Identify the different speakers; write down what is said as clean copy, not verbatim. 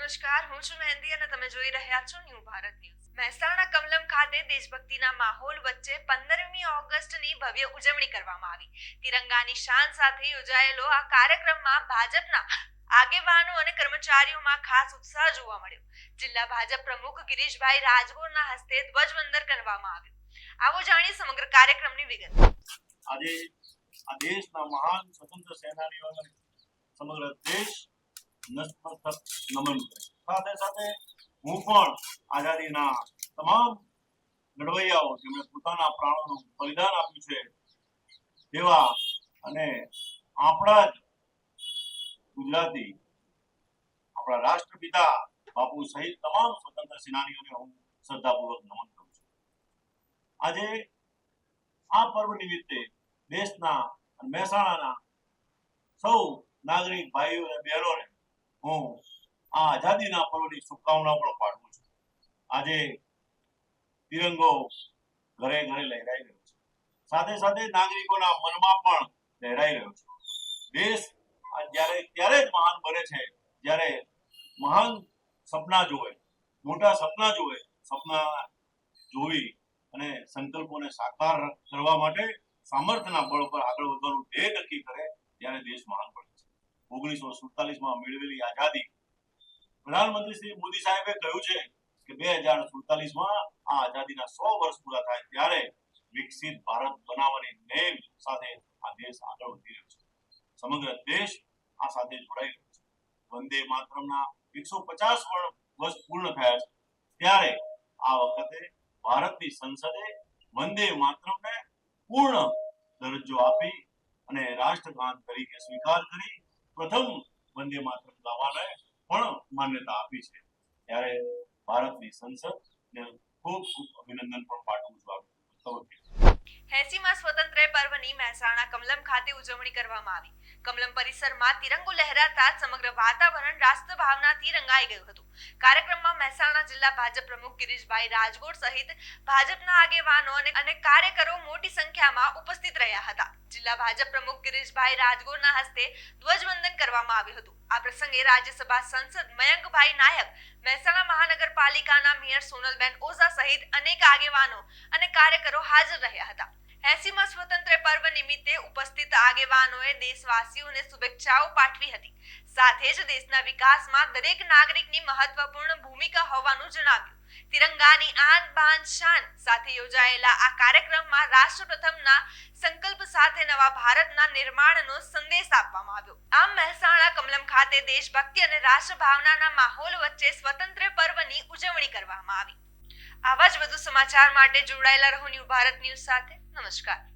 Speaker 1: નમસ્કાર, હું છું મહેંદી અને તમે જોઈ રહ્યા છો ન્યૂ ભારત ન્યૂઝ. મહેસાણા કમલમ ખાતે દેશભક્તિના માહોલ વચ્ચે 15મી ઓગસ્ટની ભવ્ય ઉજવણી કરવામાં આવી. તિરંગાની શાન સાથે યોજાયેલો આ કાર્યક્રમમાં ભાજપના આગેવાનો અને કર્મચારીઓમાં ખાસ ઉત્સાહ જોવા મળ્યો. જિલ્લા ભાજપ પ્રમુખ ગિરીશભાઈ રાજગોરના હસ્તે ધ્વજવંદન કરવામાં આવ્યું. આવો જાણીએ સમગ્ર કાર્યક્રમની વિગત.
Speaker 2: આજે આ દેશના મહાન સ્વતંત્ર સેનાનીઓને સમગ્ર દેશ નતમસ્તક નમન કરે. સાથે સાથે હું પણ આઝાદીના તમામ લડવૈયાઓ જેમણે પોતાના પ્રાણોનું બલિદાન આપ્યું છે તેવા અને આપણા જ ગુજરાતી આપણા રાષ્ટ્રપિતા બાપુ સહિત તમામ સ્વતંત્ર સેનાનીઓને હું શ્રદ્ધાપૂર્વક નમન કરું છું. આજે આ પર્વ નિમિત્તે દેશના અને મહેસાણાના સૌ નાગરિક ભાઈઓ અને બહેનોને હું આ આઝાદીના પર્વની શુભકામનાઓ પણ પાઠવું છું. આજે તિરંગો ઘરે ઘરે લહેરાઈ રહ્યો છે. સાથે સાથે નાગરિકોના મનમાં પણ લહેરાઈ રહ્યો છે. દેશ ત્યારે જ મહાન બને છે જ્યારે મહાન સપના જોવે, મોટા સપના જોવે, સપના જોવી અને સંકલ્પોને સાકાર કરવા માટે સામર્થ્યના બળ પર આગળ વધવાનું ધ્યેય નક્કી કરે ત્યારે દેશ મહાન બને છે. 1947માં મેળવેલી આઝાદી, પ્રધાનમંત્રી શ્રી મોદી સાહેબે કહ્યું છે કે 2047માં આ આઝાદીના 100 વર્ષ પૂરા થાય ત્યારે વિકસિત ભારત બનાવવાની નેમ સાથે આ દેશ આગળ વધી રહ્યો છે. સમગ્ર દેશ આ સાથે જોડાઈ રહ્યો છે. વંદે માતરમના 150 વર્ષ પૂર્ણ થયા છે ત્યારે આ વખતે ભારતની સંસદે વંદે માતરમને પૂર્ણ દરજ્જો આપી અને રાષ્ટ્રગાન તરીકે સ્વીકાર કરી પ્રથમ વંદે માતરમ ગાવાને પણ માન્યતા આપી છે. ત્યારે ભારતની સંસદને ખૂબ ખૂબ અભિનંદન પણ પાઠવું છું.
Speaker 1: 80મા સ્વતંત્ર પર્વની મહેસાણા કમલમ ખાતે ઉજવણી કરવામાં આવી. કમલમ પરિસરમાં તિરંગો લહેરાતા સમગ્ર વાતાવરણ રાષ્ટ્રભાવનાથી રંગાઈ ગયું હતું. કાર્યક્રમમાં મહેસાણા જિલ્લા ભાજપ પ્રમુખ ગિરીશભાઈ રાજગોર સહિત ભાજપના આગેવાનો અને કાર્યકરો મોટી સંખ્યામાં ઉપસ્થિત રહ્યા હતા. જિલ્લા ભાજપ પ્રમુખ ગિરીશભાઈ રાજગોરના હસ્તે ધ્વજવંદન કરવામાં આવ્યું હતું. આ પ્રસંગે રાજ્યસભા સાંસદ મયંકભાઈ નાયક, મહેસાણા મહાનગરપાલિકાના મેયર સોનલબેન ઓઝા સહિત અનેક આગેવાનો અને કાર્યકરો હાજર રહ્યા હતા. 80મા સ્વતંત્ર પર્વ નિમિત્તે ઉપસ્થિત આગેવાનોએ દેશવાસીઓને શુભેચ્છાઓ પાઠવી હતી. સાથે જ દેશના વિકાસમાં દરેક નાગરિકની મહત્વપૂર્ણ ભૂમિકા હોવાનું જણાવ્યું. તિરંગાની આન બાન શાન સાથે યોજાયેલા આ કાર્યક્રમમાં રાષ્ટ્ર પ્રથમના સંકલ્પ સાથે નવા ભારતના નિર્માણનો સંદેશ આપવામાં આવ્યો. આમ મહેસાણા કમલમ ખાતે દેશભક્તિ અને રાષ્ટ્રભાવનાના માહોલ વચ્ચે સ્વતંત્ર પર્વની ઉજવણી કરવામાં આવી. આવા જ વધુ સમાચાર માટે જોડાયેલા રહો ન્યૂ ભારત ન્યૂઝ સાથે. નમસ્કાર.